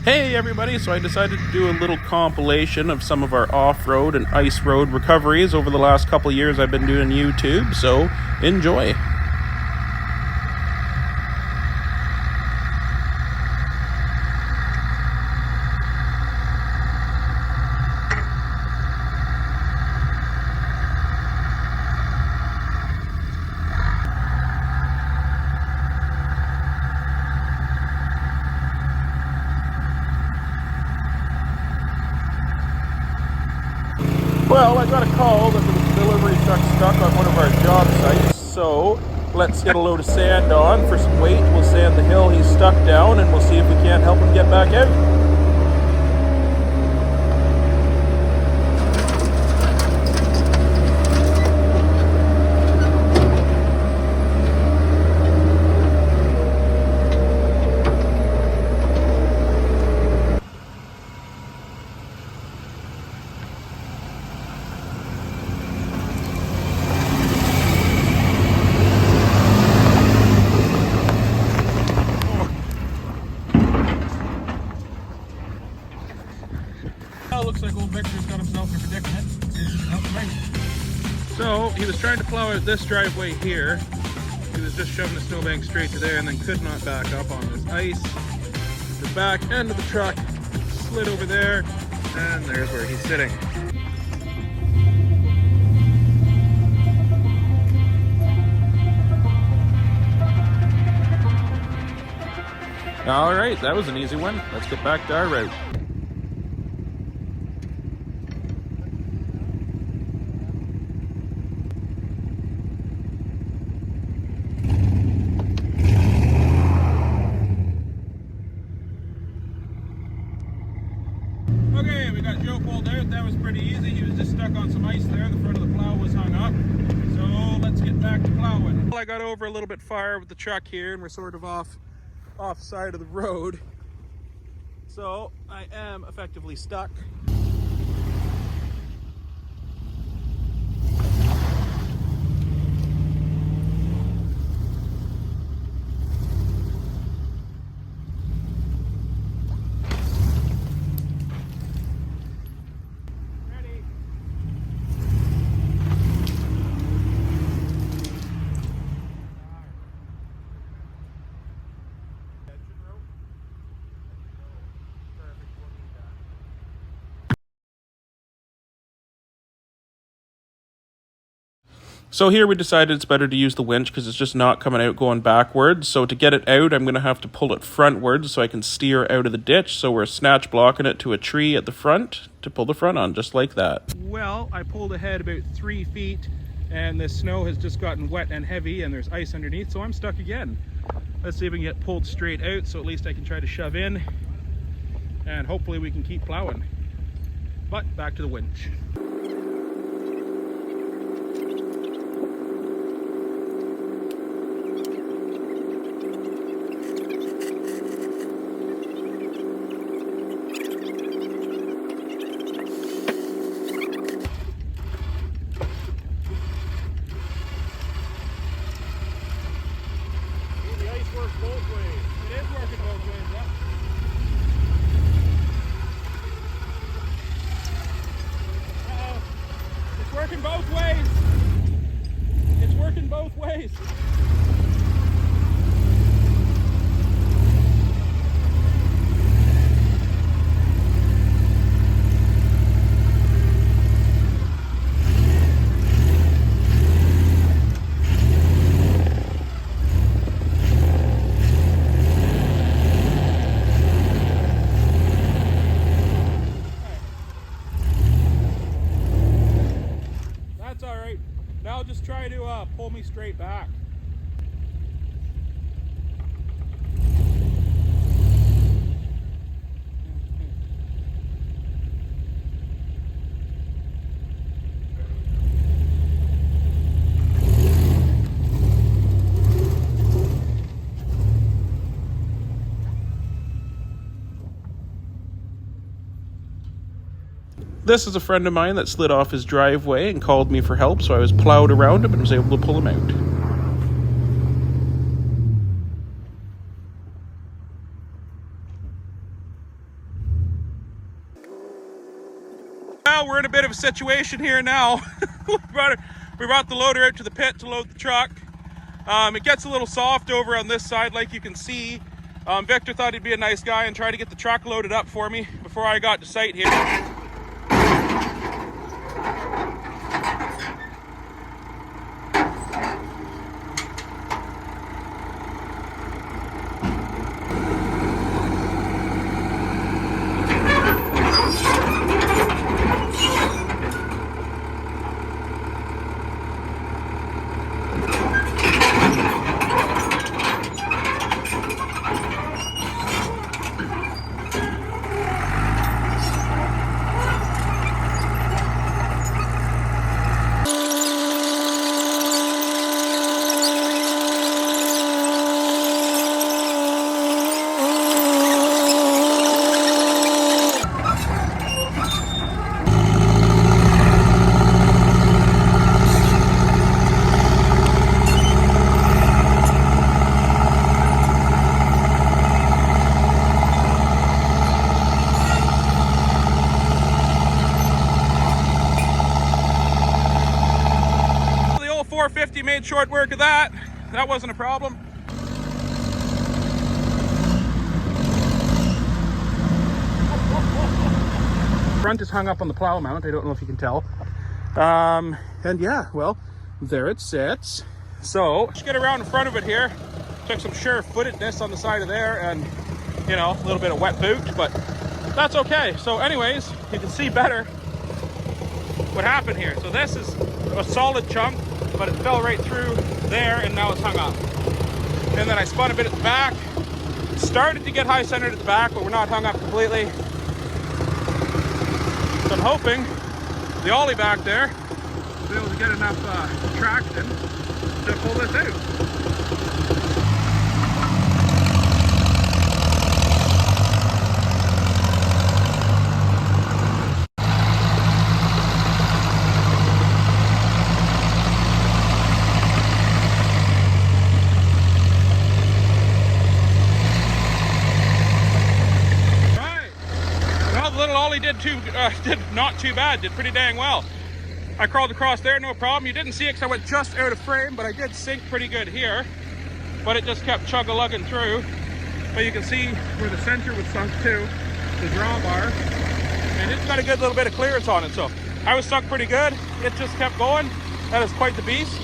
Hey everybody, so I decided to do a little compilation of some of our off-road and ice road recoveries over the last couple of years I've been doing YouTube, so enjoy. Well, I got a call that there was a delivery truck stuck on one of our job sites, so let's get a load of sand on for some weight. We'll sand the hill he's stuck down, and we'll see if we can't help him get back out. Looks like old Victor's got himself in a predicament. So he was trying to plow out this driveway here. He was just shoving the snowbank straight to there and then could not back up on this ice. The back end of the truck slid over there, and there's where he's sitting. All right, that was an easy one. Let's get back to our route. Okay, we got Joe pulled out. That was pretty easy. He was just stuck on some ice there. The front of the plow was hung up. So let's get back to plowing. Well, I got over a little bit far with the truck here, and we're sort of off side of the road. So I am effectively stuck. So here we decided it's better to use the winch because it's just not coming out going backwards. So to get it out, I'm going to have to pull it frontwards so I can steer out of the ditch. So we're snatch blocking it to a tree at the front to pull the front on, just like that. Well, I pulled ahead about 3 feet and the snow has just gotten wet and heavy and there's ice underneath, so I'm stuck again. Let's see if we can get pulled straight out so at least I can try to shove in and hopefully we can keep plowing. But back to the winch. Works both ways. It is working both ways, yeah. Uh-oh. It's working both ways. It's working both ways. Now just try to pull me straight back. This is a friend of mine that slid off his driveway and called me for help, so I was plowed around him and was able to pull him out. Well, we're in a bit of a situation here now. we brought the loader out to the pit to load the truck. It gets a little soft over on this side, like you can see. Victor thought he'd be a nice guy and try to get the truck loaded up for me before I got to site here. The old 450 made short work of that. That wasn't a problem. Front is hung up on the plow mount. I don't know if you can tell. And yeah, well, there it sits. So let's get around in front of it here. Took some sure-footedness on the side of there and, you know, a little bit of wet boot, but that's okay. So anyways, you can see better what happened here. So this is a solid chunk, but it fell right through there and now it's hung up. And then I spun a bit at the back. Started to get high centered at the back, but we're not hung up completely. So I'm hoping the ollie back there will be able to get enough traction to pull this out. Did not too bad, did pretty dang well. I crawled across there, no problem. You didn't see it because I went just out of frame, but I did sink pretty good here. But it just kept chug-a-lugging through. But you can see where the center was sunk to, the drawbar. And it's got a good little bit of clearance on it. So I was sunk pretty good. It just kept going. That is quite the beast.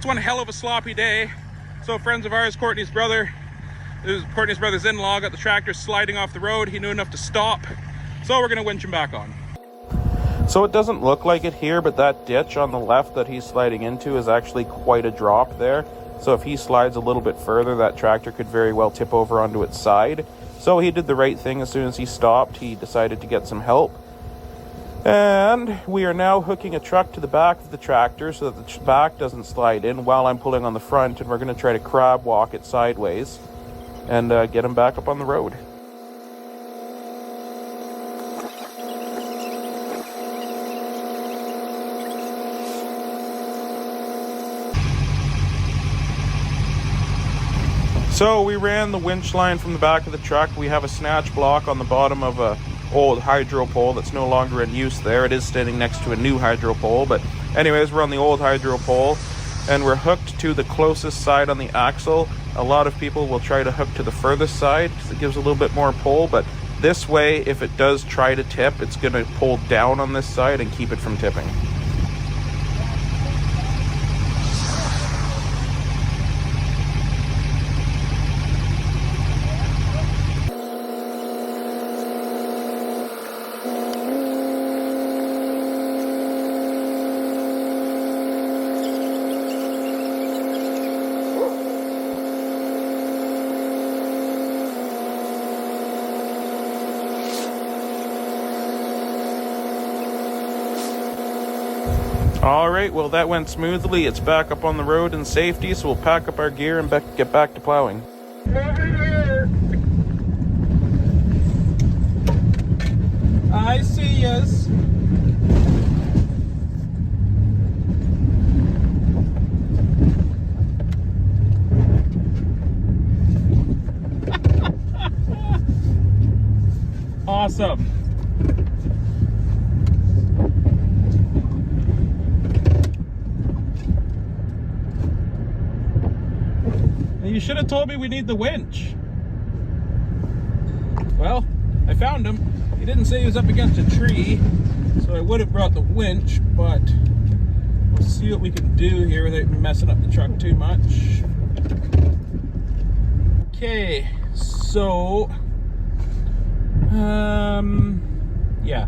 One hell of a sloppy day. So friends of ours, Courtney's brother's in-law, got the tractor sliding off the road. He knew enough to stop, so we're gonna winch him back on. So it doesn't look like it here, but that ditch on the left that he's sliding into is actually quite a drop there. So if he slides a little bit further, that tractor could very well tip over onto its side. So he did the right thing. As soon as he stopped, he decided to get some help. And we are now hooking a truck to the back of the tractor so that the back doesn't slide in while I'm pulling on the front, and we're going to try to crab walk it sideways and get him back up on the road. So we ran the winch line from the back of the truck. We have a snatch block on the bottom of a old hydro pole that's no longer in use there. It is standing next to a new hydro pole, but anyways, we're on the old hydro pole and we're hooked to the closest side on the axle. A lot of people will try to hook to the furthest side because it gives a little bit more pull, but this way, if it does try to tip, it's going to pull down on this side and keep it from tipping. Alright, well that went smoothly. It's back up on the road in safety, so we'll pack up our gear and get back to plowing. I see yous. Awesome. You should have told me we need the winch. Well, I found him. He didn't say he was up against a tree, so I would have brought the winch, but we'll see what we can do here without messing up the truck too much. Okay, so yeah.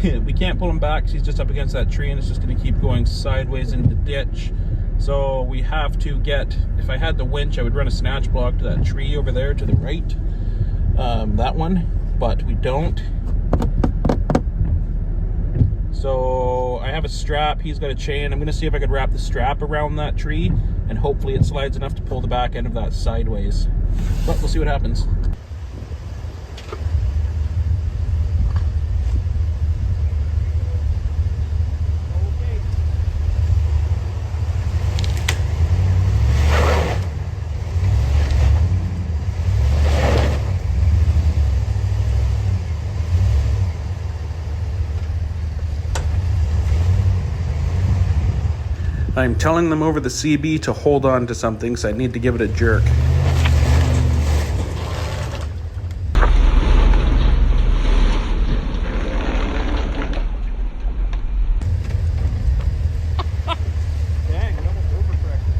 We can't pull him back because he's just up against that tree and it's just going to keep going sideways into the ditch. So we have to get, if I had the winch, I would run a snatch block to that tree over there to the right. That one, but we don't. So I have a strap, he's got a chain. I'm going to see if I could wrap the strap around that tree and hopefully it slides enough to pull the back end of that sideways. But we'll see what happens. I'm telling them over the CB to hold on to something, so I need to give it a jerk. Dang, it almost overcorrected.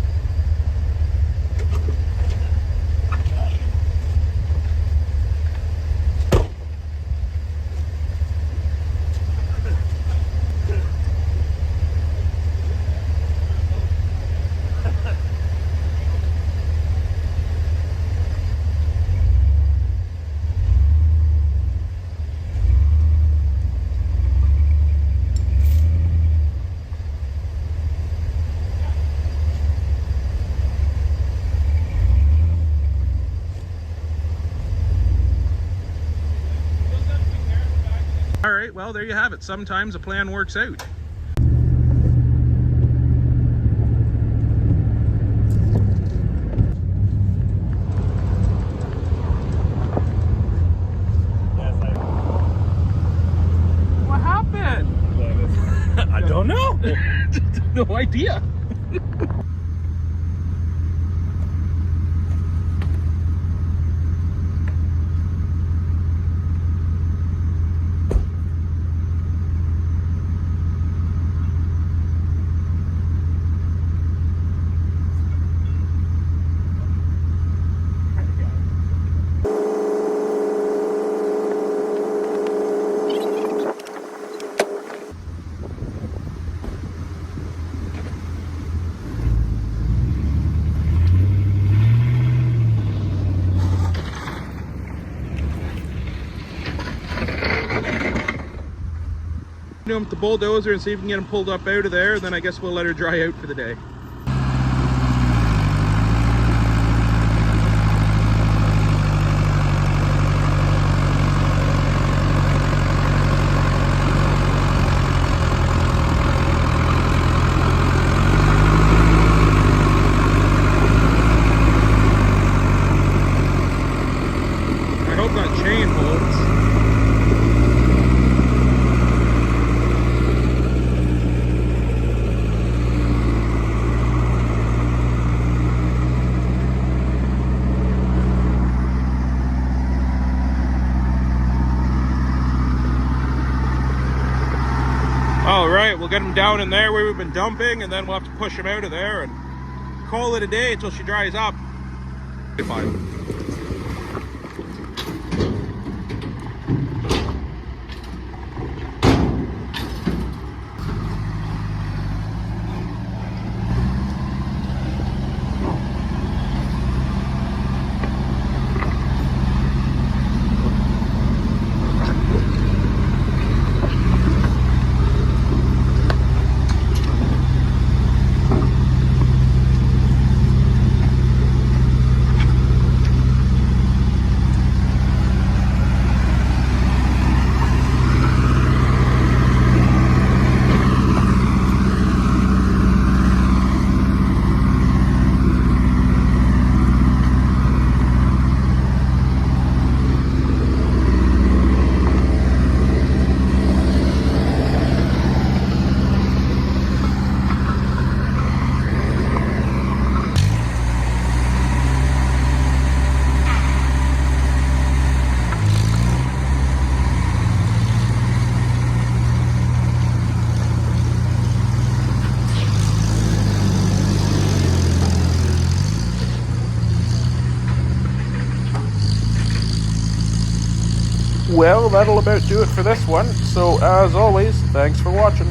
All right, well, there you have it. Sometimes a plan works out. What happened? I don't know. No idea. Him with the bulldozer and see if we can get him pulled up out of there, then I guess we'll let her dry out for the day. I hope that chain holds. All right, we'll get him down in there where we've been dumping, and then we'll have to push him out of there and call it a day until she dries up. Fine. well, that'll about do it for this one. So as always, thanks for watching.